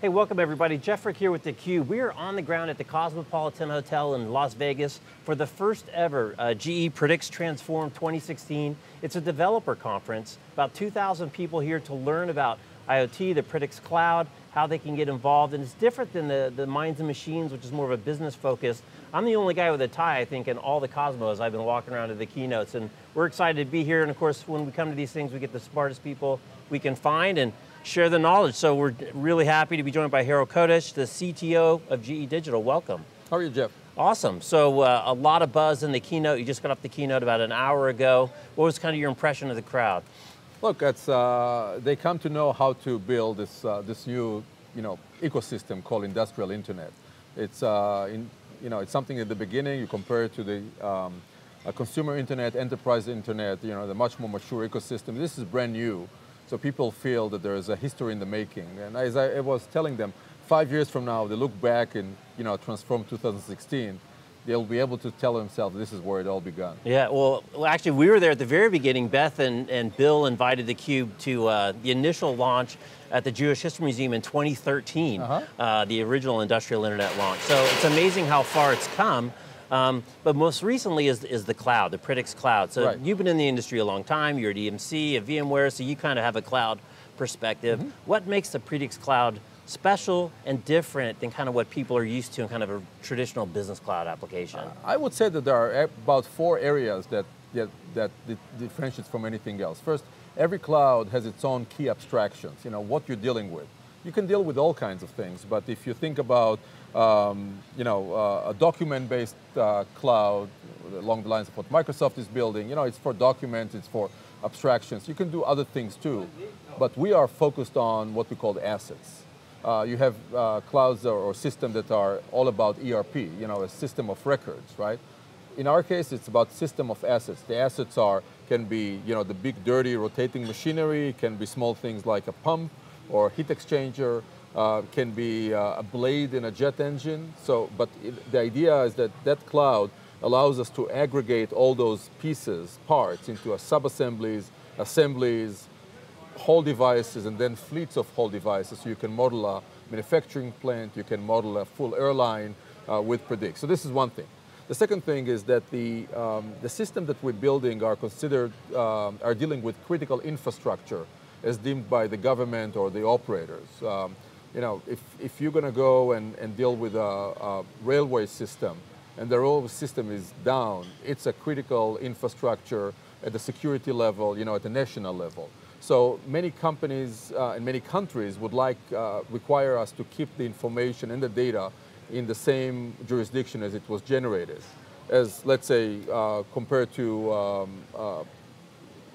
Hey, welcome everybody. Jeff Frick here with theCUBE. We are on the ground at the Cosmopolitan Hotel in Las Vegas for the first ever GE Predicts Transform 2016. It's a developer conference, about 2,000 people here to learn about IoT, the Predicts Cloud, how they can get involved, and it's different than the Minds and Machines, which is more of a business focus. I'm the only guy with a tie, I think, in all the Cosmos. I've been walking around to the keynotes, and we're excited to be here, and of course, when we come to these things, we get the smartest people we can find and share the knowledge. So we're really happy to be joined by Harel, the CTO of GE Digital. Welcome. How are you, Jeff? Awesome. So a lot of buzz in the keynote. You just got off the keynote about an hour ago. What was kind of your impression of the crowd? Look, it's, they come to know how to build this new ecosystem called industrial internet. It's it's something at the beginning. You compare it to the consumer internet, enterprise internet. The much more mature ecosystem. This is brand new. So people feel that there is a history in the making. And as I was telling them, 5 years from now, they look back and Transform 2016, they'll be able to tell themselves this is where it all began. Yeah, well actually we were there at the very beginning. Beth and Bill invited theCUBE to the initial launch at the Jewish History Museum in 2013, the original industrial internet launch. So it's amazing how far it's come. But most recently is the cloud, the Predicts Cloud. So You've been in the industry a long time, you're at EMC, at VMware, so you kind of have a cloud perspective. What makes the Predicts Cloud special and different than kind of what people are used to in kind of a traditional business cloud application? I would say that there are about 4 areas that differentiates from anything else. First, every cloud has its own key abstractions, what you're dealing with. You can deal with all kinds of things, but if you think about a document-based cloud along the lines of what Microsoft is building, it's for documents, it's for abstractions. You can do other things too, but we are focused on what we call assets. You have clouds or systems that are all about ERP, a system of records, right? In our case, it's about system of assets. The assets can be the big dirty rotating machinery, can be small things like a pump or heat exchanger, can be a blade in a jet engine. But the idea is that that cloud allows us to aggregate all those pieces, parts, into sub-assemblies, assemblies, whole devices, and then fleets of whole devices. So you can model a manufacturing plant, you can model a full airline with Predicts. So this is one thing. The second thing is that the system that we're building are dealing with critical infrastructure as deemed by the government or the operators. If you're going to go and deal with a railway system and the railway system is down, it's a critical infrastructure at the security level, at the national level. So many companies and many countries would require us to keep the information and the data in the same jurisdiction as it was generated. As, let's say, compared to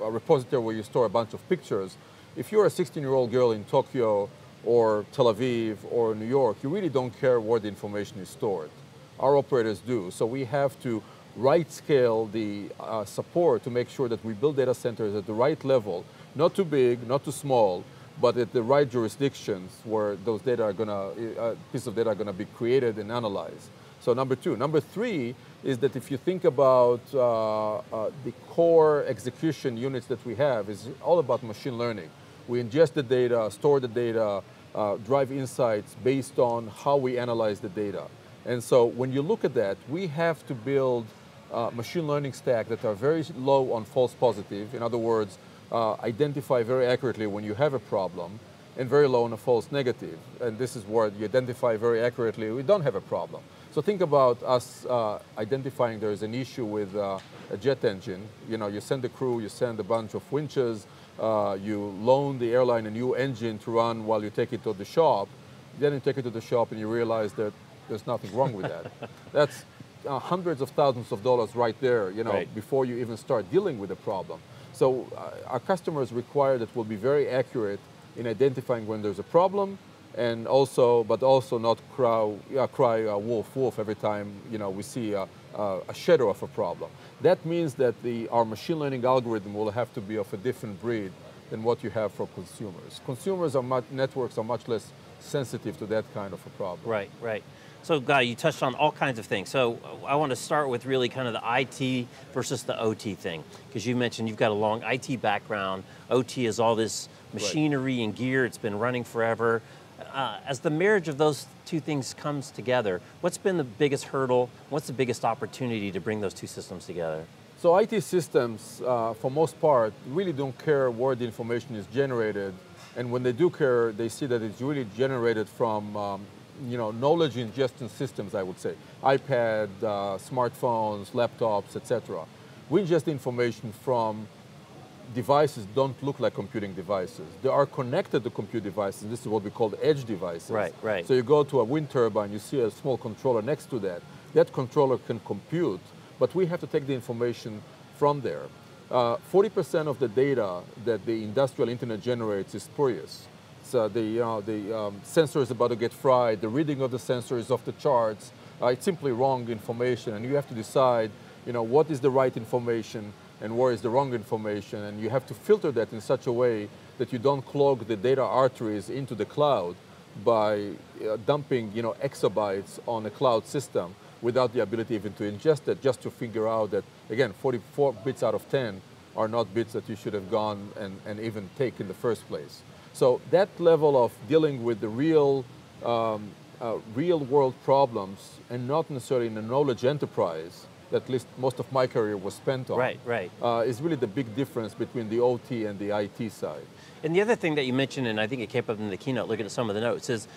a repository where you store a bunch of pictures, if you're a 16-year-old girl in Tokyo or Tel Aviv or New York, you really don't care where the information is stored. Our operators do, so we have to right-scale the support to make sure that we build data centers at the right level, not too big, not too small, but at the right jurisdictions where those data are pieces of data are going to be created and analyzed. So number 2. Number 3 is that if you think about the core execution units that we have, is all about machine learning. We ingest the data, store the data, drive insights based on how we analyze the data. And so when you look at that, we have to build machine learning stack that are very low on false positive. In other words, identify very accurately when you have a problem, and very low on a false negative. And this is where you identify very accurately we don't have a problem. So think about us identifying there is an issue with a jet engine. You send a crew, you send a bunch of winches, you loan the airline a new engine to run while you take it to the shop. Then you take it to the shop and you realize that there's nothing wrong with that. That's hundreds of thousands of dollars right there, before you even start dealing with the problem. So our customers require that we'll be very accurate in identifying when there's a problem, and but also not cry wolf, wolf every time we see a shadow of a problem. That means that our machine learning algorithm will have to be of a different breed than what you have for consumers. Networks are much less sensitive to that kind of a problem. Right, right. So Guy, you touched on all kinds of things. So I want to start with really kind of the IT versus the OT thing, because you mentioned you've got a long IT background. OT is all this machinery and gear, it's been running forever. As the marriage of those two things comes together, what's been the biggest hurdle? What's the biggest opportunity to bring those two systems together? So IT systems, for most part, really don't care where the information is generated. And when they do care, they see that it's really generated from knowledge ingestion systems, I would say. iPad, smartphones, laptops, etc. We ingest information from devices don't look like computing devices. They are connected to compute devices. This is what we call edge devices. Right, right. So you go to a wind turbine, you see a small controller next to that. That controller can compute, but we have to take the information from there. 40% of the data that the industrial internet generates is spurious. So the sensor is about to get fried, the reading of the sensor is off the charts. It's simply wrong information, and you have to decide what is the right information and where is the wrong information, and you have to filter that in such a way that you don't clog the data arteries into the cloud by dumping exabytes on a cloud system without the ability even to ingest it, just to figure out that, again, 44 bits out of 10 are not bits that you should have gone and even take in the first place. So that level of dealing with the real world problems, and not necessarily in a knowledge enterprise, that at least most of my career was spent on, is really the big difference between the OT and the IT side. And the other thing that you mentioned, and I think it came up in the keynote, looking at some of the notes, is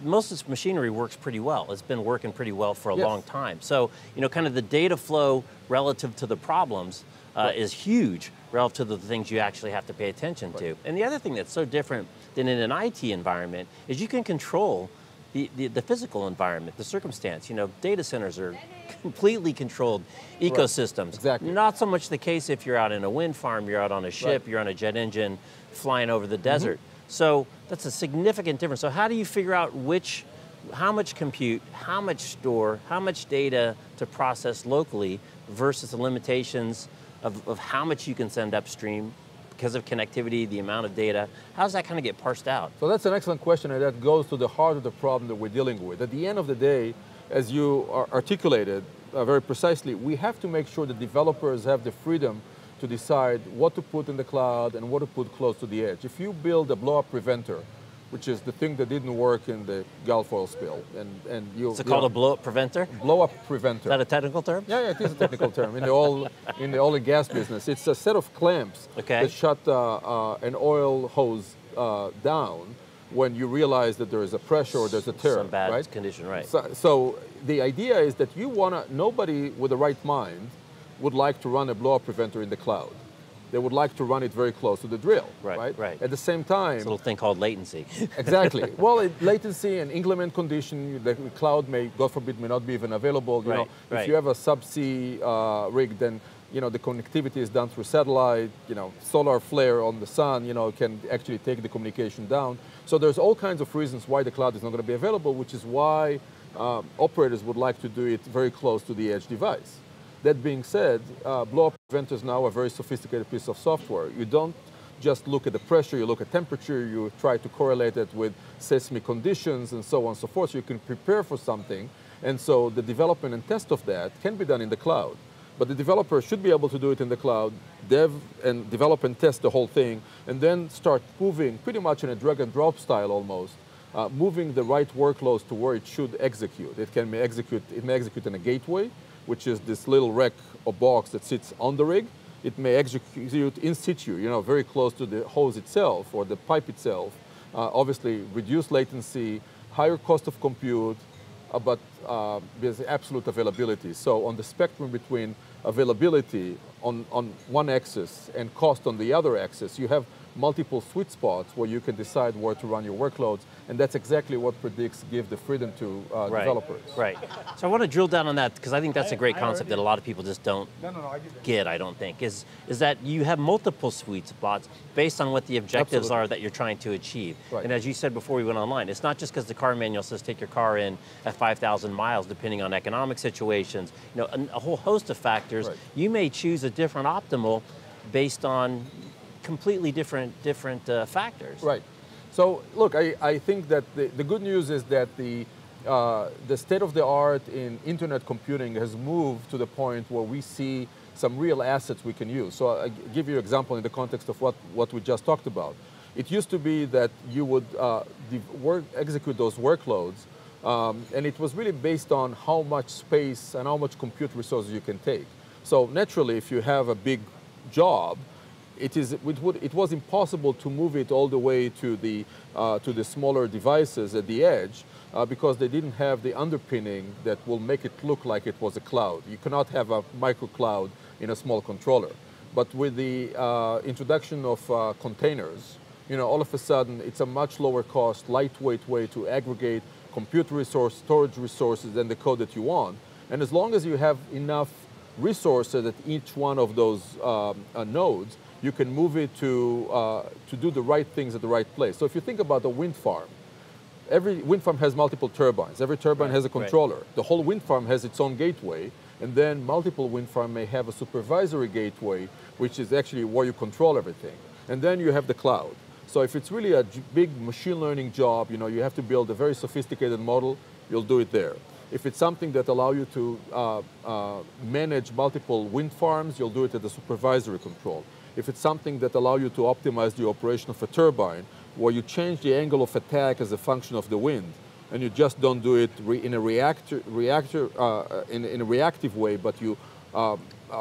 most of this machinery works pretty well. It's been working pretty well for a long time. So kind of the data flow relative to the problems is huge relative to the things you actually have to pay attention to. And the other thing that's so different than in an IT environment is you can control the physical environment, the circumstance. Data centers are completely controlled ecosystems. Exactly. Not so much the case if you're out in a wind farm, you're out on a ship, you're on a jet engine flying over the desert. So that's a significant difference. So how do you figure out how much compute, how much store, how much data to process locally versus the limitations of how much you can send upstream because of connectivity, the amount of data? How does that kind of get parsed out? So that's an excellent question, and that goes to the heart of the problem that we're dealing with. At the end of the day, as you articulated very precisely, we have to make sure that developers have the freedom to decide what to put in the cloud and what to put close to the edge. If you build a blow-up preventer, which is the thing that didn't work in the Gulf oil spill, and you... Is it called a blow-up preventer? Blow-up preventer. Is that a technical term? Yeah, it is a technical term. In the oil and gas business, it's a set of clamps that shut an oil hose down when you realize that there is a pressure or there's a tear. Some bad condition, right. So the idea is that nobody with the right mind would like to run a blow-up preventer in the cloud. They would like to run it very close to the drill, right? At the same time... It's a little thing called latency. Exactly. Well, latency and inclement condition, the cloud may, God forbid, may not be even available. If you have a subsea rig, then the connectivity is done through satellite, solar flare on the sun, can actually take the communication down. So there's all kinds of reasons why the cloud is not going to be available, which is why operators would like to do it very close to the edge device. That being said, blow-up preventers now are a very sophisticated piece of software. You don't just look at the pressure, you look at temperature, you try to correlate it with seismic conditions and so on and so forth, so you can prepare for something. And so the development and test of that can be done in the cloud. But the developer should be able to do it in the cloud, develop and test the whole thing, and then start moving, pretty much in a drag and drop style almost, moving the right workloads to where it should execute. It may execute in a gateway, which is this little rack or box that sits on the rig. It may execute in situ, very close to the hose itself or the pipe itself. Obviously, reduced latency, higher cost of compute, but there's absolute availability. So on the spectrum between availability on one axis and cost on the other axis, you have multiple sweet spots where you can decide where to run your workloads, and that's exactly what Predix give the freedom to developers. Right. So I want to drill down on that, because I think that's a great concept that a lot of people just don't get, I don't think, is that you have multiple sweet spots based on what the objectives are that you're trying to achieve. Right. And as you said before we went online, it's not just because the car manual says take your car in at 5,000 miles, depending on economic situations, a whole host of factors. Right. You may choose a different optimal based on completely different factors. Right. So look, I think that the good news is that the state of the art in internet computing has moved to the point where we see some real assets we can use. So I'll give you an example in the context of what we just talked about. It used to be that you would execute those workloads, and it was really based on how much space and how much compute resources you can take. So naturally, if you have a big job, it was impossible to move it all the way to the smaller devices at the edge because they didn't have the underpinning that will make it look like it was a cloud. You cannot have a micro cloud in a small controller. But with the introduction of containers, all of a sudden it's a much lower cost, lightweight way to aggregate compute resource, storage resources, and the code that you want. And as long as you have enough resources at each one of those nodes, you can move it to do the right things at the right place. So if you think about a wind farm, every wind farm has multiple turbines. Every turbine has a controller. Right. The whole wind farm has its own gateway, and then multiple wind farms may have a supervisory gateway, which is actually where you control everything. And then you have the cloud. So if it's really a big machine learning job, you have to build a very sophisticated model, you'll do it there. If it's something that allows you to manage multiple wind farms, you'll do it at the supervisory control. If it's something that allows you to optimize the operation of a turbine, where you change the angle of attack as a function of the wind, and you just don't do it in a reactive way, but you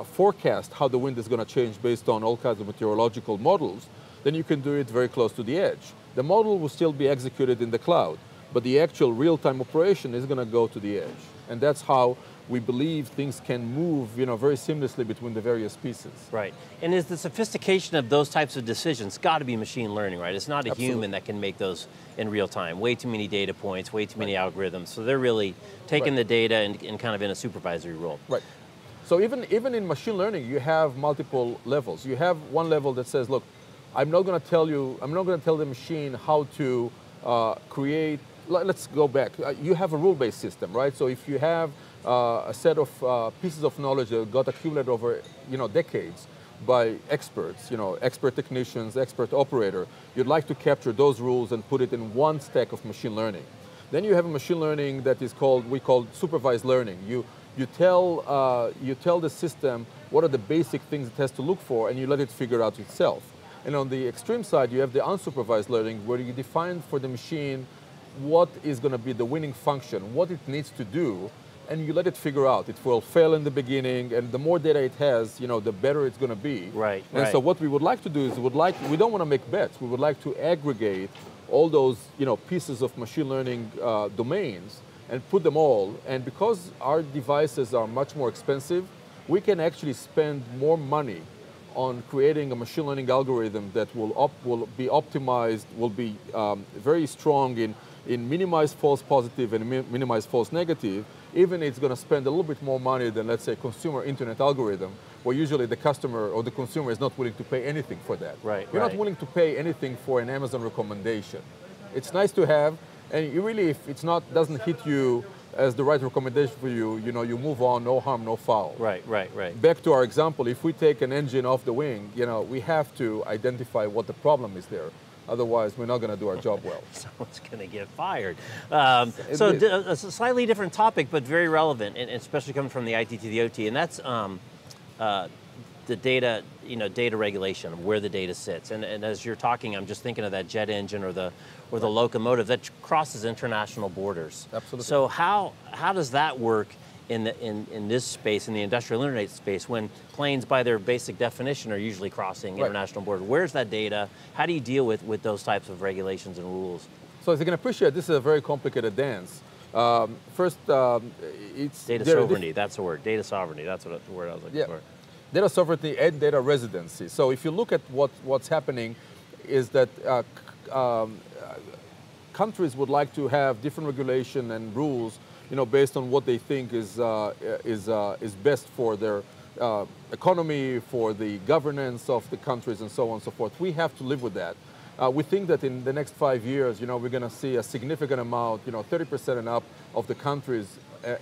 forecast how the wind is going to change based on all kinds of meteorological models, then you can do it very close to the edge. The model will still be executed in the cloud, but the actual real-time operation is going to go to the edge. And that's how we believe things can move very seamlessly between the various pieces. Right. And is the sophistication of those types of decisions got to be machine learning, right? It's not a Absolutely. human that can make those in real time. Way too many data points, way too many algorithms. So they're really taking the data and kind of in a supervisory role. Right. So even in machine learning, you have multiple levels. You have one level that says, look, I'm not going to tell the machine how to create. Let's go back. You have a rule-based system, right? So if you have a set of pieces of knowledge that got accumulated over decades by experts, expert technicians, expert operator, you'd like to capture those rules and put it in one stack of machine learning. Then you have a machine learning that is we call supervised learning. You tell the system what are the basic things it has to look for, and you let it figure out itself. And on the extreme side, you have the unsupervised learning, where you define for the machine what is going to be the winning function, what it needs to do, and you let it figure out. It will fail in the beginning, and the more data it has, the better it's going to be. Right. And so what we would like to do is we don't want to make bets. We would like to aggregate all those pieces of machine learning domains and put them all. And because our devices are much more expensive, we can actually spend more money on creating a machine learning algorithm that will be optimized, will be very strong in minimize false positive and minimize false negative. Even it's going to spend a little bit more money than, let's say, consumer internet algorithm, where usually the customer or the consumer is not willing to pay anything for that. Right. You're not willing to pay anything for an Amazon recommendation. It's nice to have, and you really, if it's doesn't hit you as the right recommendation for you, you move on, no harm, no foul. Right. Back to our example, if we take an engine off the wing, we have to identify what the problem is there. Otherwise, we're not going to do our job well. Someone's going to get fired. So a slightly different topic, but very relevant, and especially coming from the IT to the OT, and that's the data, data regulation of where the data sits. And as you're talking, I'm just thinking of that jet engine or the locomotive that crosses international borders. Absolutely. So how does that work in this space, in the industrial internet space, when planes, by their basic definition, are usually crossing international borders? Where's that data? How do you deal with those types of regulations and rules? So as you can appreciate, this is a very complicated dance. First, it's data sovereignty. That's the word. Data sovereignty. That's the word I was looking for. Data sovereignty and data residency. So if you look at what's happening, is that countries would like to have different regulation and rules, based on what they think is best for their economy, for the governance of the countries, and so on and so forth. We have to live with that. We think that in the next 5 years, we're going to see a significant amount, 30% and up of the countries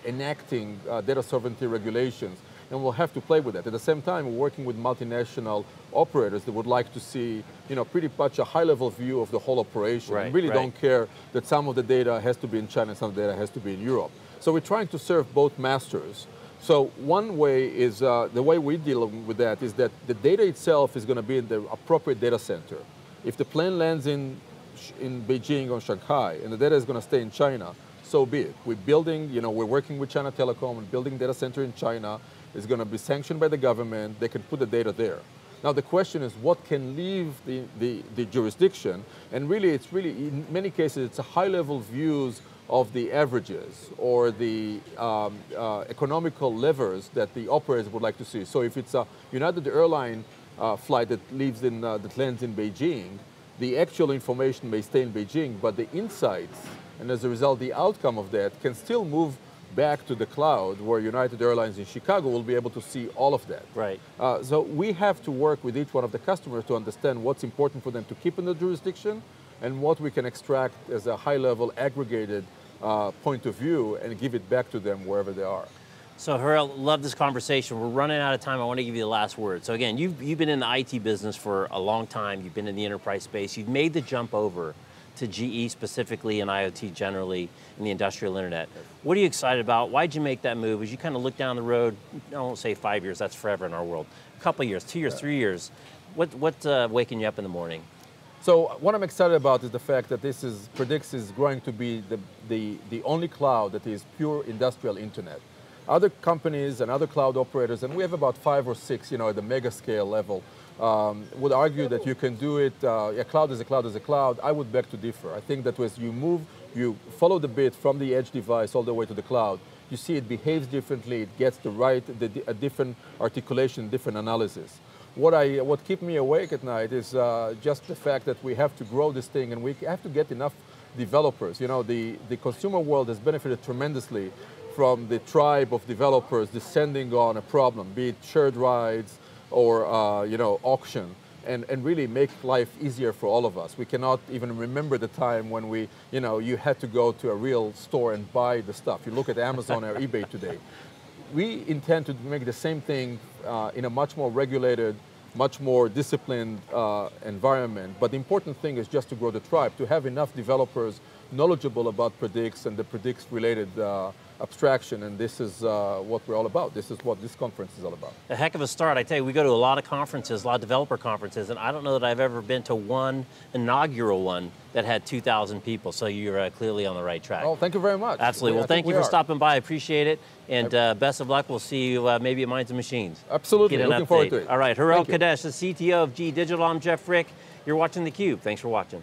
enacting data sovereignty regulations, and we'll have to play with that. At the same time, we're working with multinational operators that would like to see, pretty much a high-level view of the whole operation. Right, and really don't care that some of the data has to be in China and some of the data has to be in Europe. So we're trying to serve both masters. So one way is, the way we deal with that is that the data itself is going to be in the appropriate data center. If the plane lands in Beijing or Shanghai and the data is going to stay in China, so be it. We're building, we're working with China Telecom and building data center in China. It's going to be sanctioned by the government. They can put the data there. Now the question is what can leave the jurisdiction, and really it's in many cases it's a high-level views of the averages or the economical levers that the operators would like to see. So if it's a United Airline flight that leaves that lands in Beijing, the actual information may stay in Beijing, but the insights and as a result the outcome of that can still move back to the cloud where United Airlines in Chicago will be able to see all of that. Right. So we have to work with each one of the customers to understand what's important for them to keep in the jurisdiction and what we can extract as a high-level aggregated point of view and give it back to them wherever they are. So Harel, love this conversation. We're running out of time. I want to give you the last word. So again, you've been in the IT business for a long time. You've been in the enterprise space. You've made the jump over to GE specifically and IoT generally in the industrial internet. What are you excited about? Why'd you make that move? As you kind of look down the road, I won't say 5 years, that's forever in our world. A couple of years, 2 years, 3 years. What's waking you up in the morning? So what I'm excited about is the fact that Predix is going to be the only cloud that is pure industrial internet. Other companies and other cloud operators, and we have about 5 or 6, at the mega scale level, would argue that you can do it, a cloud is a cloud is a cloud. I would beg to differ. I think that as you follow the bit from the edge device all the way to the cloud, you see it behaves differently, it gets a different articulation, different analysis. What keeps me awake at night is just the fact that we have to grow this thing and we have to get enough developers. The consumer world has benefited tremendously from the tribe of developers descending on a problem, be it shared rides or auction, and really make life easier for all of us. We cannot even remember the time when you had to go to a real store and buy the stuff. You look at Amazon or eBay today. We intend to make the same thing in a much more regulated, much more disciplined environment. But the important thing is just to grow the tribe, to have enough developers knowledgeable about Predix and the Predix-related abstraction, and this is what we're all about. This is what this conference is all about. A heck of a start. I tell you, we go to a lot of conferences, a lot of developer conferences, and I don't know that I've ever been to one inaugural one that had 2,000 people, so you're clearly on the right track. Oh, thank you very much. Absolutely. Well, thank you for stopping by. I appreciate it, and best of luck. We'll see you maybe at Minds and Machines. Absolutely. Looking forward to it. All right, Harel Kodesh, the CTO of GE Digital. I'm Jeff Frick. You're watching theCUBE. Thanks for watching.